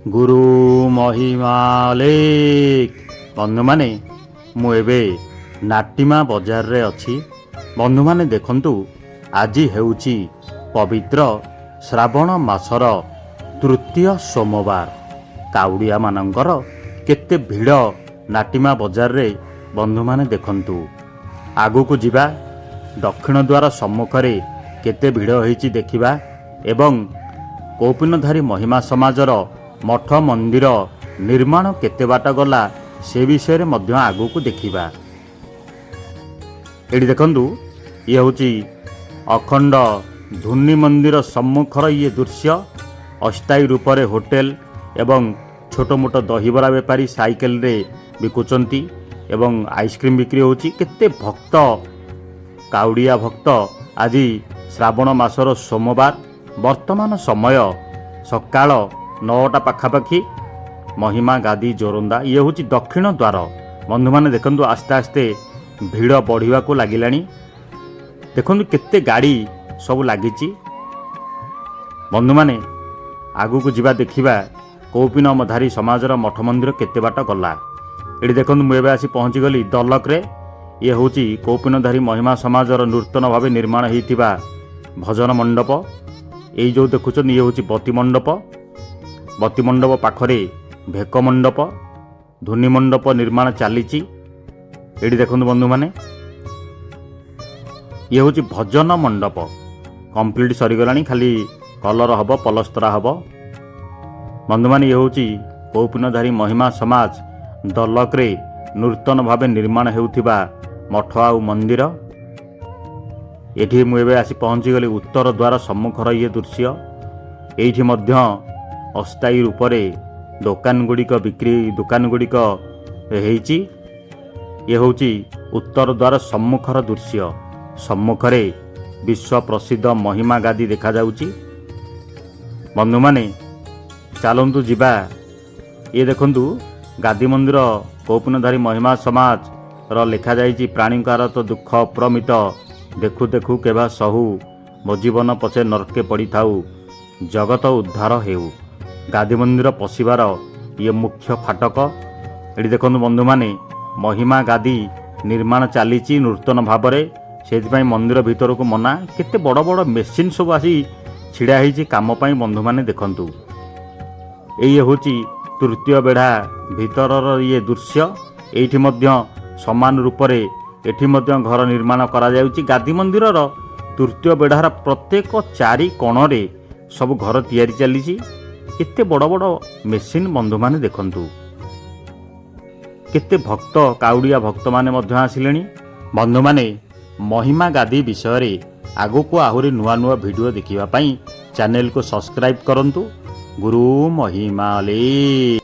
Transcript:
ଗୁରୁ ମହିମାଲେକ। ବନ୍ଧୁମାନେ, ମୁଁ ଏବେ ନାଟିମା ବଜାରରେ ଅଛି। ବନ୍ଧୁମାନେ ଦେଖନ୍ତୁ, ଆଜି ହେଉଛି ପବିତ୍ର ଶ୍ରାବଣ ମାସର ତୃତୀୟ ସୋମବାର। କାଉଡ଼ିଆମାନଙ୍କର କେତେ ଭିଡ଼ ନାଟିମା ବଜାରରେ। ବନ୍ଧୁମାନେ ଦେଖନ୍ତୁ, ଆଗକୁ ଯିବା। ଦକ୍ଷିଣ ଦ୍ୱାର ସମ୍ମୁଖରେ କେତେ ଭିଡ଼ ହୋଇଛି ଦେଖିବା ଏବଂ କୌପୀନଧାରୀ ମହିମା ସମାଜର ମଠ ମନ୍ଦିର ନିର୍ମାଣ କେତେ ବାଟ ଗଲା ସେ ବିଷୟରେ ମଧ୍ୟ ଆଗକୁ ଦେଖିବା। ଏଠି ଦେଖନ୍ତୁ, ଇଏ ହେଉଛି ଅଖଣ୍ଡ ଧୂନି ମନ୍ଦିର ସମ୍ମୁଖର ଇଏ ଦୃଶ୍ୟ। ଅସ୍ଥାୟୀ ରୂପରେ ହୋଟେଲ ଏବଂ ଛୋଟ ମୋଟ ଦହିବରା ବେପାରୀ ସାଇକେଲରେ ବିକୁଛନ୍ତି ଏବଂ ଆଇସ୍କ୍ରିମ୍ ବିକ୍ରି ହେଉଛି। କେତେ ଭକ୍ତ, କାଉଡ଼ିଆ ଭକ୍ତ ଆଜି ଶ୍ରାବଣ ମାସର ସୋମବାର। ବର୍ତ୍ତମାନ ସମୟ ସକାଳ 9ଟା ପାଖାପାଖି। ମହିମା ଗାଦି ଜୋରନ୍ଦା। ଇଏ ହେଉଛି ଦକ୍ଷିଣ ଦ୍ୱାର। ବନ୍ଧୁମାନେ ଦେଖନ୍ତୁ, ଆସ୍ତେ ଆସ୍ତେ ଭିଡ଼ ବଢ଼ିବାକୁ ଲାଗିଲାଣି। ଦେଖନ୍ତୁ କେତେ ଗାଡ଼ି ସବୁ ଲାଗିଛି। ବନ୍ଧୁମାନେ, ଆଗକୁ ଯିବା ଦେଖିବା କୌପୀନଧାରୀ ସମାଜର ମଠ ମନ୍ଦିର କେତେ ବାଟ ଗଲା। ଏଠି ଦେଖନ୍ତୁ, ମୁଁ ଏବେ ଆସି ପହଞ୍ଚିଗଲି ଦଲକରେ। ଇଏ ହେଉଛି କୌପୀନଧାରୀ ମହିମା ସମାଜର ନୂତନ ଭାବେ ନିର୍ମାଣ ହୋଇଥିବା ଭଜନ ମଣ୍ଡପ। ଏଇ ଯେଉଁ ଦେଖୁଛନ୍ତି, ଇଏ ହେଉଛି ବତୀ ମଣ୍ଡପ। ବତୀ ମଣ୍ଡପ ପାଖରେ ଭେକ ମଣ୍ଡପ, ଧୂନି ମଣ୍ଡପ ନିର୍ମାଣ ଚାଲିଛି। ଏଠି ଦେଖନ୍ତୁ ବନ୍ଧୁମାନେ, ଇଏ ହେଉଛି ଭଜନ ମଣ୍ଡପ। କମ୍ପ୍ଲିଟ୍ ସରିଗଲାଣି, ଖାଲି କଲର ହେବ, ପଲସ୍ତରା ହେବ। ବନ୍ଧୁମାନେ, ଇଏ ହେଉଛି କୌପୀନଧାରୀ ମହିମା ସମାଜ ଦଲକରେ ନୂତନ ଭାବେ ନିର୍ମାଣ ହେଉଥିବା ମଠ ଆଉ ମନ୍ଦିର। ଏଠି ମୁଁ ଏବେ ଆସି ପହଞ୍ଚିଗଲି ଉତ୍ତର ଦ୍ୱାର ସମ୍ମୁଖର ଇଏ ଦୃଶ୍ୟ। ଏଇଠି ମଧ୍ୟ ଅସ୍ଥାୟୀ ରୂପରେ ଦୋକାନଗୁଡ଼ିକ ହେଇଛି। ଇଏ ହେଉଛି ଉତ୍ତର ଦ୍ୱାର ସମ୍ମୁଖର ଦୃଶ୍ୟ। ସମ୍ମୁଖରେ ବିଶ୍ୱ ପ୍ରସିଦ୍ଧ ମହିମା ଗାଦି ଦେଖାଯାଉଛି। ବନ୍ଧୁମାନେ, ଚାଲନ୍ତୁ ଯିବା। ଇଏ ଦେଖନ୍ତୁ, ଗାଦି ମନ୍ଦିର କୌପୀନଧାରୀ ମହିମା ସମାଜର ଲେଖାଯାଇଛି, ପ୍ରାଣୀଙ୍କର ତ ଦୁଃଖ ଅପ୍ରମିତ, ଦେଖୁ ଦେଖୁ କେବା ସହୁ, ମୋ ଜୀବନ ପଛେ ନର୍କେ ପଡ଼ିଥାଉ, ଜଗତ ଉଦ୍ଧାର ହେଉ। ଗାଦି ମନ୍ଦିର ପଶିବାର ଇଏ ମୁଖ୍ୟ ଫାଟକ। ଏଠି ଦେଖନ୍ତୁ ବନ୍ଧୁମାନେ, ମହିମା ଗାଦି ନିର୍ମାଣ ଚାଲିଛି ନୂତନ ଭାବରେ। ସେଥିପାଇଁ ମନ୍ଦିର ଭିତରକୁ ମନା। କେତେ ବଡ଼ ବଡ଼ ମେସିନ୍ ସବୁ ଆସି ଛିଡ଼ା ହେଇଛି କାମ ପାଇଁ। ବନ୍ଧୁମାନେ ଦେଖନ୍ତୁ, ଏଇ ହେଉଛି ତୃତୀୟ ବେଢ଼ା ଭିତରର ଇଏ ଦୃଶ୍ୟ। ଏଇଠି ମଧ୍ୟ ସମାନ ରୂପରେ ଏଠି ମଧ୍ୟ ଘର ନିର୍ମାଣ କରାଯାଉଛି। ଗାଦି ମନ୍ଦିରର ତୃତୀୟ ବେଢ଼ାର ପ୍ରତ୍ୟେକ ଚାରି କୋଣରେ ସବୁ ଘର ତିଆରି ଚାଲିଛି। କେତେ ବଡ଼ ବଡ଼ ମେସିନ୍। ବନ୍ଧୁମାନେ ଦେଖନ୍ତୁ, କେତେ ଭକ୍ତ, କାଉଡ଼ିଆ ଭକ୍ତମାନେ ମଧ୍ୟ ଆସିଲେଣି। ବନ୍ଧୁମାନେ, ମହିମା ଗାଦି ବିଷୟରେ ଆଗକୁ ଆହୁରି ନୂଆ ନୂଆ ଭିଡ଼ିଓ ଦେଖିବା ପାଇଁ ଚ୍ୟାନେଲକୁ ସବସ୍କ୍ରାଇବ୍ କରନ୍ତୁ। ଗୁରୁ ମହିମାଲେ।